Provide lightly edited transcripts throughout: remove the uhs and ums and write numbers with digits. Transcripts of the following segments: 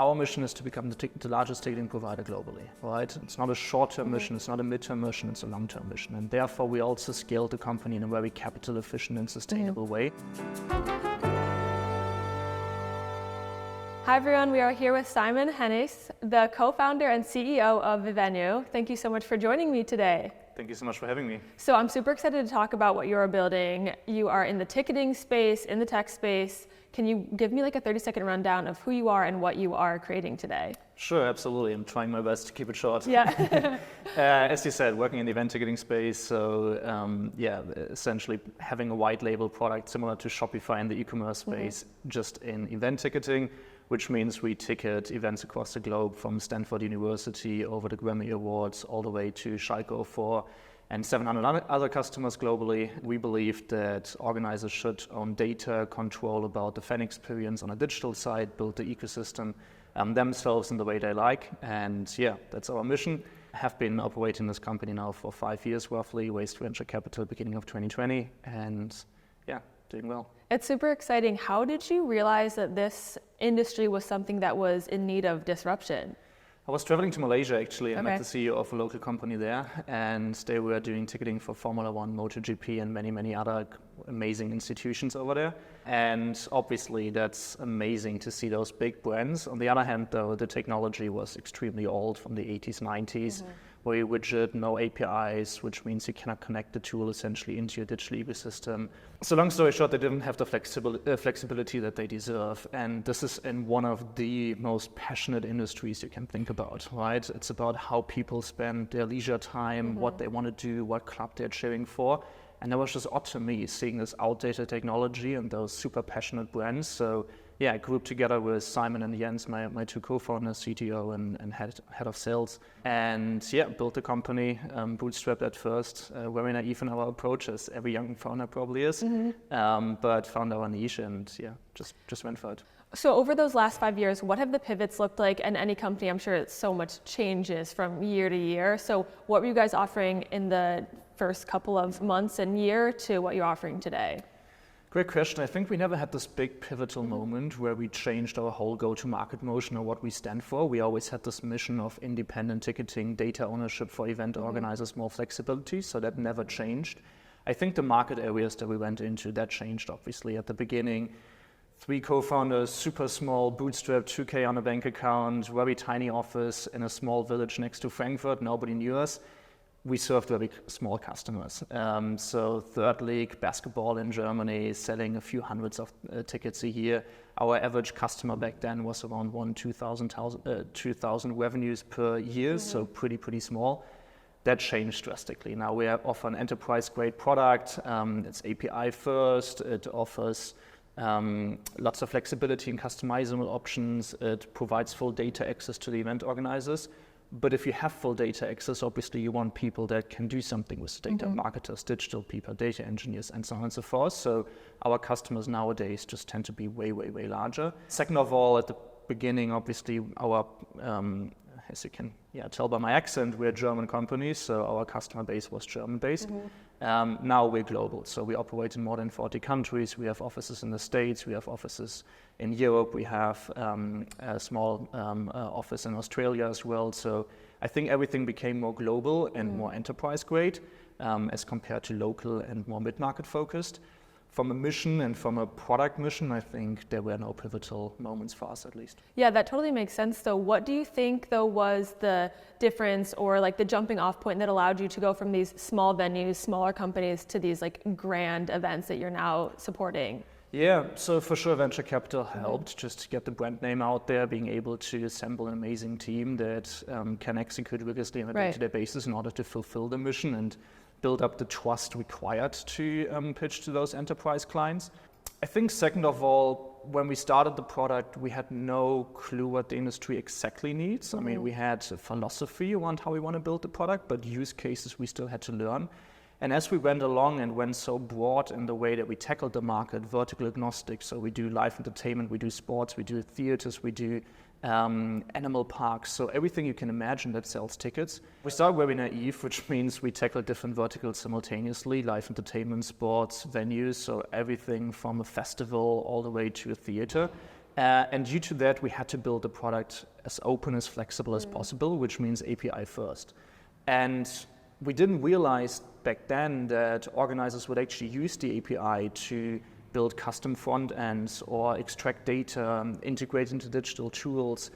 our mission is to become the largest ticketing provider globally, right? It's not a short-term mission, it's not a mid-term mission, it's a long-term mission. And therefore, we also scale the company in a very capital efficient and sustainable way. Hi everyone, we are here with Simon Hennes, the co-founder and CEO of Vivenu. Thank you so much for joining me today. Thank you so much for having me. So I'm super excited to talk about what you're building. You are in the ticketing space, in the tech space. Can you give me like a 30-second rundown of who you are and what you are creating today? Sure, absolutely. I'm trying my best to keep it short. Yeah. As you said, working in the event ticketing space, so essentially having a white label product similar to Shopify in the e-commerce space, just in event ticketing, which means we ticket events across the globe from Stanford University over the Grammy Awards all the way to Schalke 04 and 700 other customers globally. We believe that organizers should own data, control about the fan experience on a digital side, build the ecosystem themselves in the way they like. And yeah, that's our mission. Have been operating this company now for 5 years roughly, raised venture capital beginning of 2020, and yeah, doing well. It's super exciting. How did you realize that this industry was something that was in need of disruption? I was traveling to Malaysia actually. I met the CEO of a local company there, and they were doing ticketing for Formula One, MotoGP, and many other amazing institutions over there. And obviously that's amazing to see those big brands. On the other hand though, the technology was extremely old from the 80s, 90s. Very rigid, no APIs, which means you cannot connect the tool essentially into your digital ecosystem. So long story short, they didn't have the flexibility that they deserve. And this is in one of the most passionate industries you can think about, right? It's about how people spend their leisure time, what they want to do, what club they're cheering for. And that was just odd to me, seeing this outdated technology and those super passionate brands. So yeah, I grouped together with Simon and Jens, my two co-founders, CTO and head of sales. And yeah, built the company, bootstrapped at first, very naive in our approach, as every young founder probably is, but found our niche and yeah, just went for it. So over those last 5 years, what have the pivots looked like? And any company, I'm sure so much changes from year to year. So what were you guys offering in the first couple of months and year to what you're offering today? Great question. I think we never had this big pivotal moment where we changed our whole go-to-market motion or what we stand for. We always had this mission of independent ticketing, data ownership for event organizers, more flexibility, so that never changed. I think the market areas that we went into, that changed obviously at the beginning. 3 co-founders, super small, bootstrapped, 2K on a bank account, very tiny office in a small village next to Frankfurt, nobody knew us. We served very small customers. So third league basketball in Germany, selling a few hundreds of tickets a year. Our average customer back then was around 2,000 revenues per year, so pretty small. That changed drastically. Now we offer an enterprise-grade product. It's API first. It offers lots of flexibility and customizable options. It provides full data access to the event organizers. But if you have full data access, obviously you want people that can do something with data, marketers, digital people, data engineers, and so on and so forth. So our customers nowadays just tend to be way larger. Second of all, at the beginning, obviously our, as you can tell by my accent, we're a German company, so our customer base was German-based. Now we're global, so we operate in more than 40 countries. We have offices in the States, we have offices in Europe, we have a small office in Australia as well. So I think everything became more global and more enterprise-grade as compared to local and more mid-market focused. From a mission and from a product mission, I think there were no pivotal moments for us at least. Yeah, that totally makes sense though. What do you think though was the difference or like the jumping off point that allowed you to go from these small venues, smaller companies to these like grand events that you're now supporting? Yeah, so for sure venture capital helped just to get the brand name out there, being able to assemble an amazing team that can execute rigorously on a day-to-day basis in order to fulfill the mission and build up the trust required to pitch to those enterprise clients. I think second of all, when we started the product, we had no clue what the industry exactly needs. I mean, we had a philosophy around how we want to build the product, but use cases we still had to learn. And as we went along and went so broad in the way that we tackled the market, vertical agnostic, so we do live entertainment, we do sports, we do theaters, we do animal parks, so everything you can imagine that sells tickets. We started very naive, which means we tackle different verticals simultaneously, live entertainment, sports, venues, so everything from a festival all the way to a theater. And due to that, we had to build the product as open, as flexible as possible, which means API first. And we didn't realize back then that organizers would actually use the API to build custom front ends or extract data, integrate into digital tools.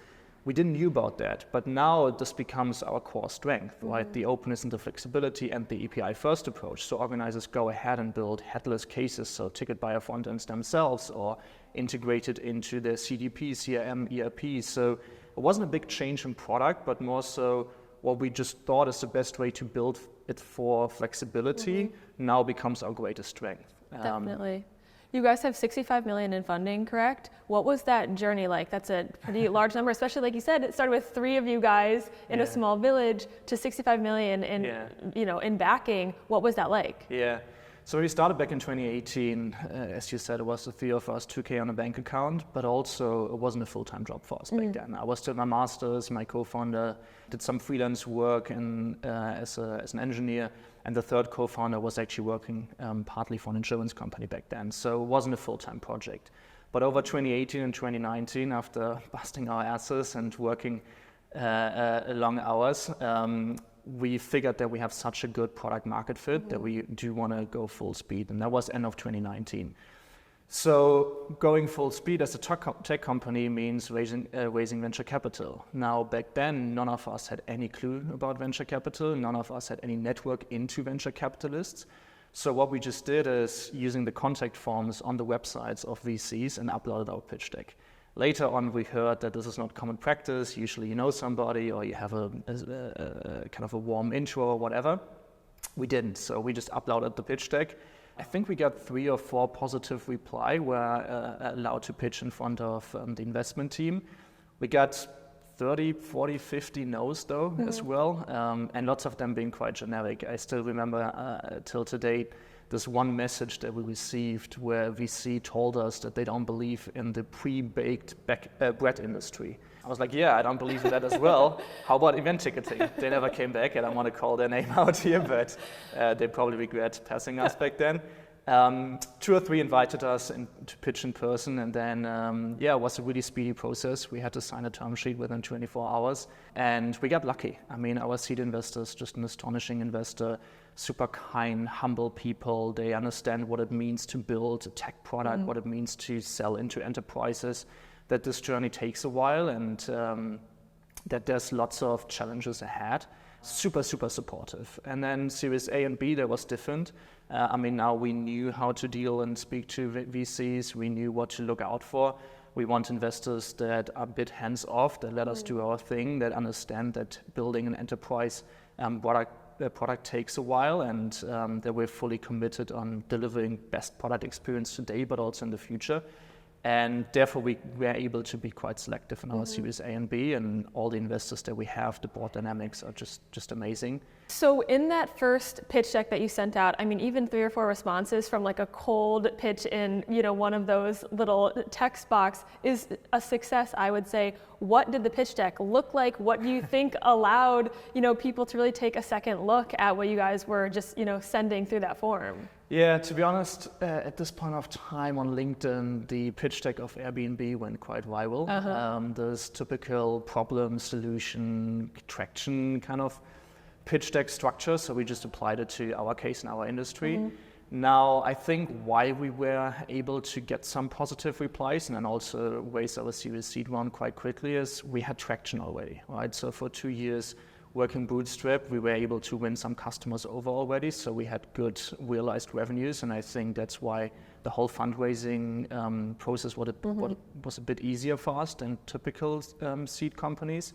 We didn't know about that, but now this becomes our core strength, right? The openness and the flexibility and the API first approach. So organizers go ahead and build headless cases, so ticket buyer front ends themselves, or integrated into their CDP, CRM, ERP. So it wasn't a big change in product, but more so what we just thought is the best way to build it for flexibility now becomes our greatest strength. Definitely. You guys have 65 million in funding, correct? What was that journey like? That's a pretty large number, especially like you said, it started with 3 of you guys in a small village to 65 million in, in backing. What was that like? Yeah. So we started back in 2018. As you said, it was the 3 of us, 2K on a bank account, but also it wasn't a full-time job for us back then. I was still my master's, my co-founder did some freelance work as an engineer, and the third co-founder was actually working partly for an insurance company back then. So it wasn't a full-time project. But over 2018 and 2019, after busting our asses and working long hours, we figured that we have such a good product market fit that we do want to go full speed, and that was end of 2019. So going full speed as a tech company means raising venture capital. Now back then, none of us had any clue about venture capital, none of us had any network into venture capitalists. So what we just did is using the contact forms on the websites of VCs and uploaded our pitch deck. Later on, we heard that this is not common practice. Usually you know somebody or you have a kind of a warm intro or whatever. We didn't, so we just uploaded the pitch deck. I think we got 3 or 4 positive reply. We're allowed to pitch in front of the investment team. We got 30, 40, 50 no's though as well, and lots of them being quite generic. I still remember till today this one message that we received where VC told us that they don't believe in the pre-baked bread industry. I was like, yeah, I don't believe in that as well. How about event ticketing? They never came back. I don't want to call their name out here, but they probably regret passing us back then. 2 or 3 invited us to pitch in person, and then, it was a really speedy process. We had to sign a term sheet within 24 hours, and we got lucky. I mean, our seed investors, just an astonishing investor, super kind, humble people. They understand what it means to build a tech product, what it means to sell into enterprises, that this journey takes a while, and that there's lots of challenges ahead. Super, super supportive. And then Series A and B, that was different. Now we knew how to deal and speak to VCs. We knew what to look out for. We want investors that are a bit hands-off, that let us do our thing, that understand that building an enterprise product takes a while, and that we're fully committed on delivering best product experience today, but also in the future. And therefore, we were able to be quite selective in our Series A and B, and all the investors that we have, the board dynamics are just amazing. So in that first pitch deck that you sent out, I mean, even 3 or 4 responses from like a cold pitch in, one of those little text box is a success, I would say. What did the pitch deck look like? What do you think allowed, people to really take a second look at what you guys were just, sending through that form? Yeah, to be honest, at this point of time on LinkedIn, the pitch deck of Airbnb went quite viral. There's typical problem, solution, traction kind of pitch deck structure, so we just applied it to our case in our industry. Now, I think why we were able to get some positive replies and then also raise our Series Seed round quite quickly is we had traction already, right? So for 2 years working bootstrapped, we were able to win some customers over already, so we had good realized revenues, and I think that's why the whole fundraising process was a bit easier for us than typical seed companies.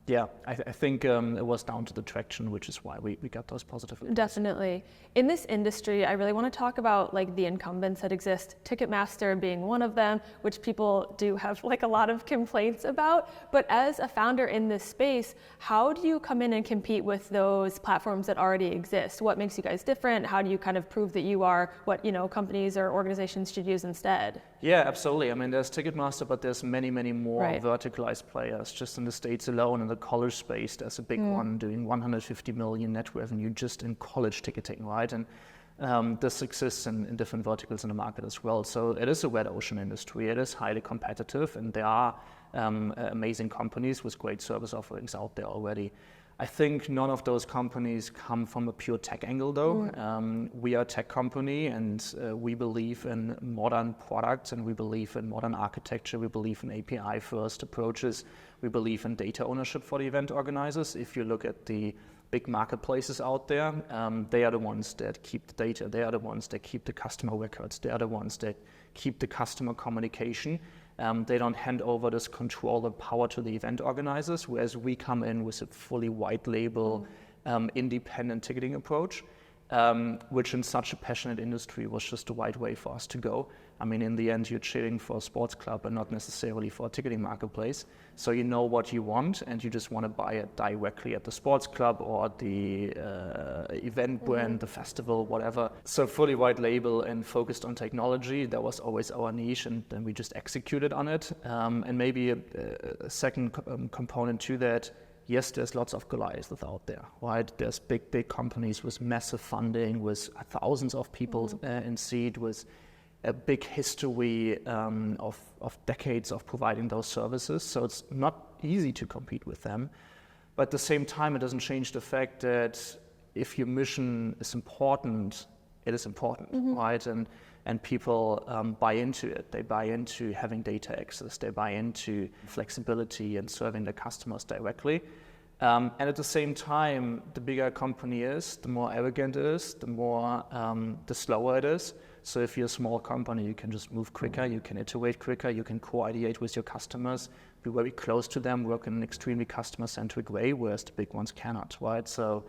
I think it was down to the traction, which is why we got those positive replies. Definitely. In this industry, I really want to talk about like the incumbents that exist, Ticketmaster being one of them, which people do have like a lot of complaints about. But as a founder in this space, how do you come in and compete with those platforms that already exist? What makes you guys different? How do you kind of prove that you are what companies or organizations should use instead? Yeah, absolutely. I mean, there's Ticketmaster, but there's many, many more verticalized players. Just in the States alone, in the college space, there's a big one doing 150 million net revenue just in college ticketing, right? And this exists in different verticals in the market as well. So it is a red ocean industry. It is highly competitive, and there are amazing companies with great service offerings out there already. I think none of those companies come from a pure tech angle, though. We are a tech company, and we believe in modern products, and we believe in modern architecture. We believe in API-first approaches. We believe in data ownership for the event organizers. If you look at the big marketplaces out there, they are the ones that keep the data. They are the ones that keep the customer records. They are the ones that keep the customer communication. They don't hand over this control and power to the event organizers, whereas we come in with a fully white label, independent ticketing approach, which in such a passionate industry was just the right way for us to go. I mean, in the end, you're cheering for a sports club and not necessarily for a ticketing marketplace. So you know what you want, and you just want to buy it directly at the sports club or the event brand, the festival, whatever. So fully white label and focused on technology, that was always our niche, and then we just executed on it. And maybe a second component to that, yes, there's lots of Goliaths out there, right? There's big companies with massive funding, with thousands of people in seat, with a big history of decades of providing those services. So it's not easy to compete with them. But at the same time, it doesn't change the fact that if your mission is important, it is important, right? And people buy into it. They buy into having data access. They buy into flexibility and serving the customers directly. And at the same time, the bigger a company is, the more arrogant it is, the slower it is. So if you're a small company, you can just move quicker, you can iterate quicker, you can co-ideate with your customers, be very close to them, work in an extremely customer-centric way, whereas the big ones cannot, right? So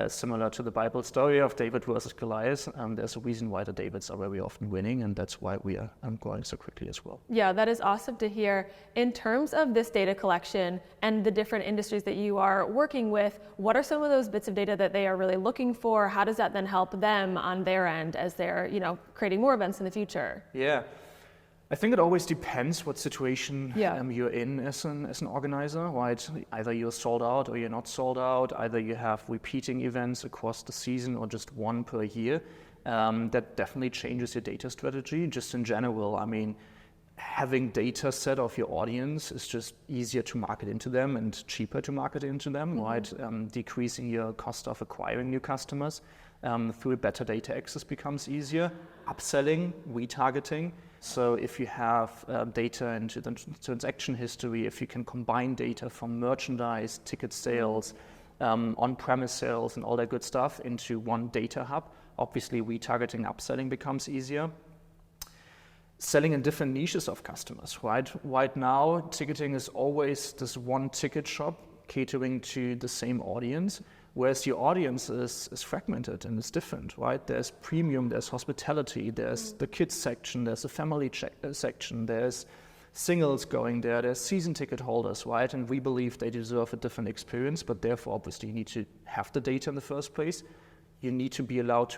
similar to the Bible story of David versus Goliath, there's a reason why the Davids are very often winning, and that's why we are growing so quickly as well. Yeah, that is awesome to hear. In terms of this data collection and the different industries that you are working with, what are some of those bits of data that they are really looking for? How does that then help them on their end as they're, creating more events in the future? Yeah. I think it always depends what situation you're in as an organizer, right? Either you're sold out or you're not sold out. Either you have repeating events across the season or just one per year. That definitely changes your data strategy. Just in general, I mean, having data set of your audience is just easier to market into them and cheaper to market into them, right? Decreasing your cost of acquiring new customers through better data access becomes easier. Upselling, retargeting. So if you have data into the transaction history, if you can combine data from merchandise, ticket sales, on-premise sales and all that good stuff into one data hub, obviously retargeting, upselling becomes easier. Selling in different niches of customers, right? Right now, ticketing is always this one ticket shop catering to the same audience, whereas your audience is fragmented and it's different, right? There's premium, there's hospitality, there's the kids section, there's a family section, there's singles going there, there's season ticket holders, right? And we believe they deserve a different experience, but therefore, obviously, you need to have the data in the first place. You need to be allowed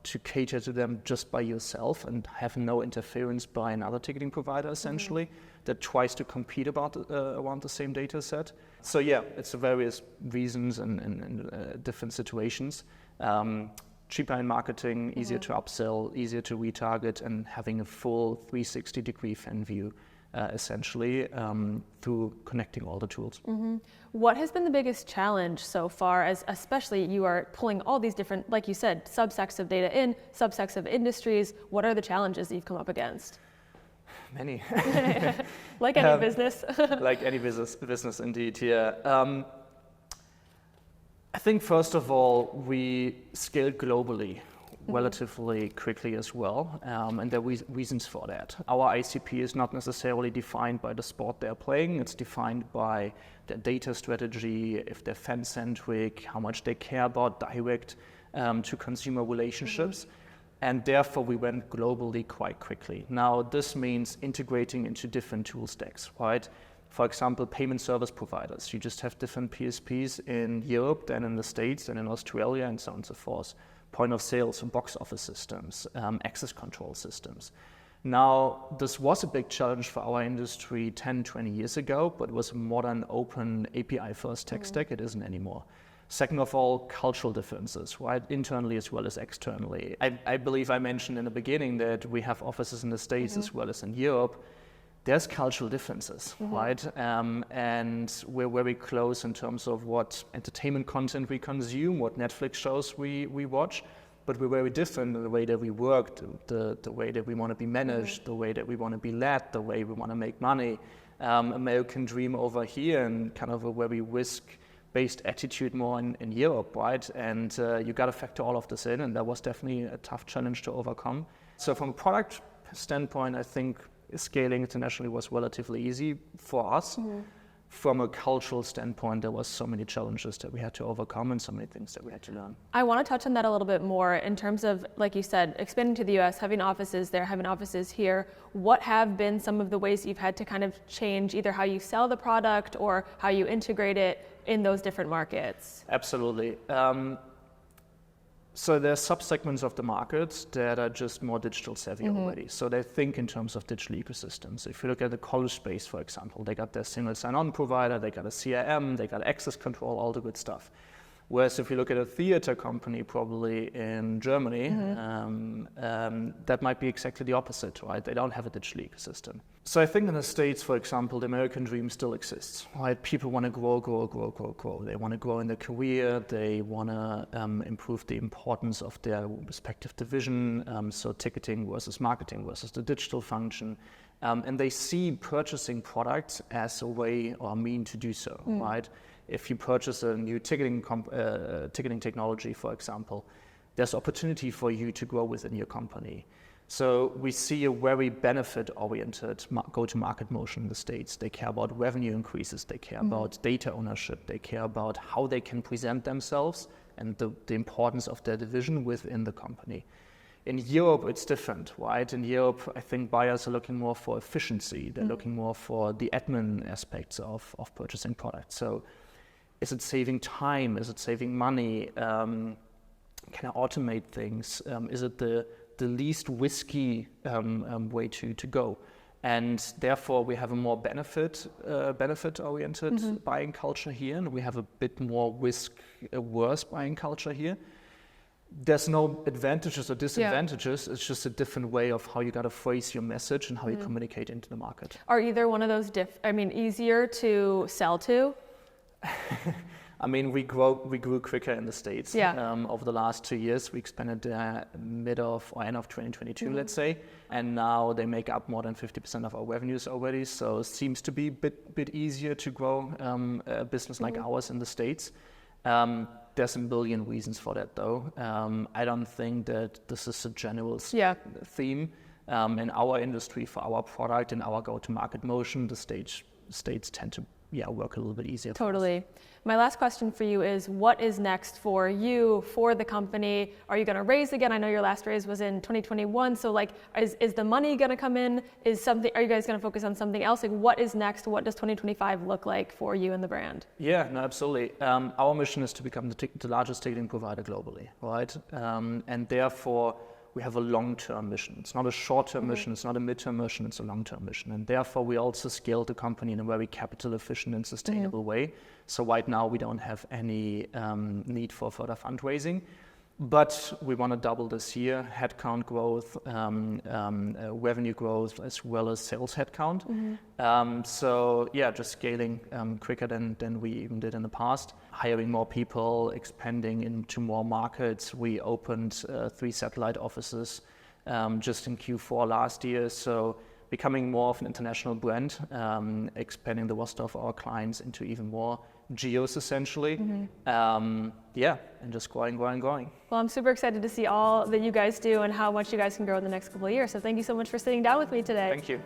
to cater to them just by yourself and have no interference by another ticketing provider, essentially, that tries to compete around the same data set. So yeah, it's various reasons and different situations. Cheaper in marketing, easier to upsell, easier to retarget, and having a full 360-degree fan view, essentially, through connecting all the tools. What has been the biggest challenge so far, as especially you are pulling all these different, like you said, subsets of data in, subsets of industries? What are the challenges that you've come up against? Many. Like any business. Like any business indeed, yeah. I think first of all, we scaled globally relatively quickly as well, and there are reasons for that. Our ICP is not necessarily defined by the sport they're playing, it's defined by their data strategy, if they're fan-centric, how much they care about direct to consumer relationships, and therefore we went globally quite quickly. Now this means integrating into different tool stacks, right? For example, payment service providers. You just have different PSPs in Europe than in the States and in Australia and so on and so forth. Point of sales and box office systems, access control systems. Now, this was a big challenge for our industry 10, 20 years ago, but it was a modern, open, API-first tech stack. It isn't anymore. Second of all, cultural differences, right? Internally as well as externally. I believe I mentioned in the beginning that we have offices in the States as well as in Europe. There's cultural differences, right? And we're very close in terms of what entertainment content we consume, what Netflix shows we watch, but we're very different in the way that we work, the way that we want to be managed, the way that we want to be led, the way we want to make money. American dream over here, and kind of a very risk-based attitude more in Europe, right? And you got to factor all of this in, and that was definitely a tough challenge to overcome. So from a product standpoint, I think scaling internationally was relatively easy for us. From a cultural standpoint, there was so many challenges that we had to overcome and so many things that we had to learn. I want to touch on that a little bit more in terms of, like you said, expanding to the US, having offices there, having offices here. What have been some of the ways you've had to kind of change either how you sell the product or how you integrate it in those different markets? Absolutely. So there are subsegments of the market that are just more digital savvy already. So they think in terms of digital ecosystems. If you look at the college space, for example, they got their single sign-on provider, they got a CRM, they got access control, all the good stuff. Whereas if you look at a theater company, probably in Germany, that might be exactly the opposite, right? They don't have a digital ecosystem. So I think in the States, for example, the American dream still exists, right? People want to grow. They want to grow in their career. They want to improve the importance of their respective division. So ticketing versus marketing versus the digital function. And they see purchasing products as a way or a mean to do so, right? If you purchase a new ticketing technology, for example, there's opportunity for you to grow within your company. So we see a very benefit-oriented go-to-market motion in the States. They care about revenue increases, they care about data ownership, they care about how they can present themselves and the importance of their division within the company. In Europe, it's different, right? In Europe, I think buyers are looking more for efficiency. They're looking more for the admin aspects of purchasing products. So is it saving time? Is it saving money? Can I automate things? Is it the least risky way to go? And therefore, we have a more benefit-oriented buying culture here, and we have a bit more risk-averse buying culture here. There's no advantages or disadvantages. It's just a different way of how you got to phrase your message and how you communicate into the market. Are either one of those easier to sell to? I mean, we grew quicker in the States. Over the last 2 years. We expanded end of 2022, let's say, and now they make up more than 50% of our revenues already. So it seems to be a bit easier to grow a business like ours in the States. There's a million reasons for that, though. I don't think that this is a general theme. In our industry, for our product, in our go-to-market motion, the States tend to work a little bit easier. Totally. My last question for you is, what is next for you, for the company? Are you going to raise again? I know your last raise was in 2021. So is the money going to come in? Are you guys going to focus on something else? What is next? What does 2025 look like for you and the brand? Yeah, no, absolutely. Our mission is to become the largest ticketing provider globally, right? And therefore, we have a long-term mission. It's not a short-term mission, it's not a mid-term mission, it's a long-term mission. And therefore, we also scale the company in a very capital efficient and sustainable way. So right now, we don't have any need for further fundraising. But we want to double this year, headcount growth, revenue growth, as well as sales headcount. Just scaling quicker than we even did in the past. Hiring more people, expanding into more markets. We opened 3 satellite offices just in Q4 last year. So becoming more of an international brand, expanding the roster of our clients into even more geos, essentially. And just growing. Well, I'm super excited to see all that you guys do and how much you guys can grow in the next couple of years. So thank you so much for sitting down with me today. Thank you.